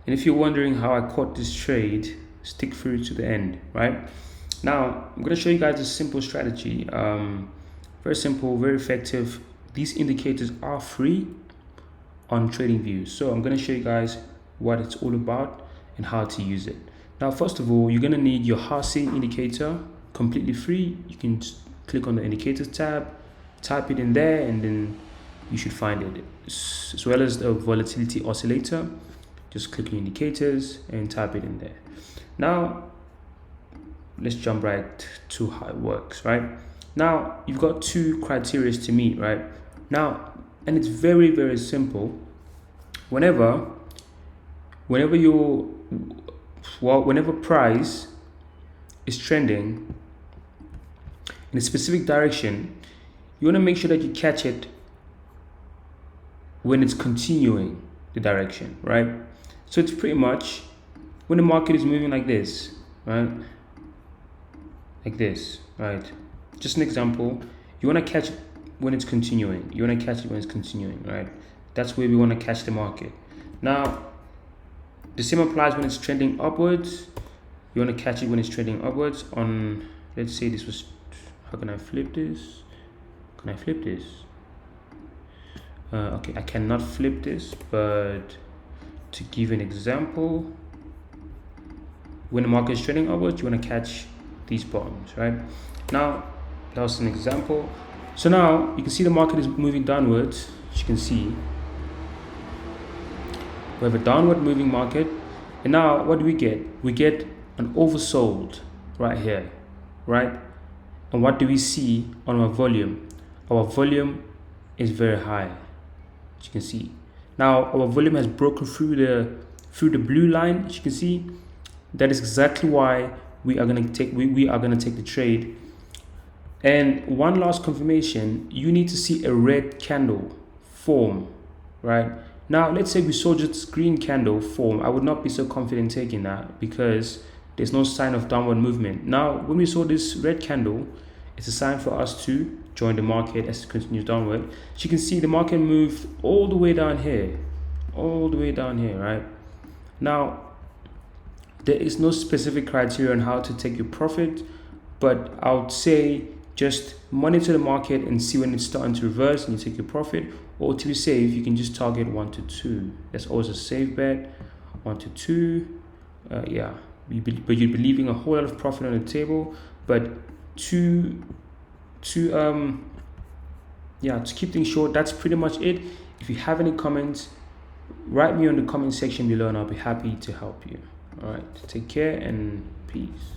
And if you're wondering how I caught this trade, stick through to the end, right? Now, I'm going to show you guys a simple strategy. Very simple, very effective. These indicators are free on TradingView. So I'm going to show you guys what it's all about and how to use it. Now, first of all, you're going to need your housing indicator, completely free. You can just click on the indicators tab, type it in there, and then you should find it. As well as the volatility oscillator, just click on indicators and type it in there. Now, let's jump right to how it works, right? Now, you've got two criteria to meet, right? Now, and it's very, very simple. Whenever price is trending in a specific direction, you want to make sure that you catch it when it's continuing the direction, right? So it's pretty much when the market is moving like this, right? Like this, right? Just an example. You want to catch it when it's continuing. You want to catch it when it's continuing, right? That's where we want to catch the market. Now, the same applies when it's trending upwards. You want to catch it when it's trending upwards on, let's say this was, how can I flip this? Can I flip this? Okay, I cannot flip this, but to give an example, when the market is trending upwards, you want to catch these bottoms, right? Now, that was an example. So now you can see the market is moving downwards. As you can see, we have a downward moving market. And now what do we get? We get an oversold right here, right? And what do we see on our volume? Our volume is very high, as you can see. Now our volume has broken through the blue line, as you can see. That is exactly why we are gonna take the trade. And one last confirmation, you need to see a red candle form, right? Now, let's say we saw just green candle form. I would not be so confident taking that because there's no sign of downward movement. Now, when we saw this red candle, it's a sign for us to join the market as it continues downward. As you can see, the market moved all the way down here, right? Now, there is no specific criteria on how to take your profit, but I would say just monitor the market and see when it's starting to reverse and you take your profit. Or to be safe, you can just target 1 to 2. That's always a safe bet. 1 to 2. Yeah, but you'd be leaving a whole lot of profit on the table. But to keep things short, that's pretty much it. If you have any comments, write me on the comment section below and I'll be happy to help you. All right, take care and peace.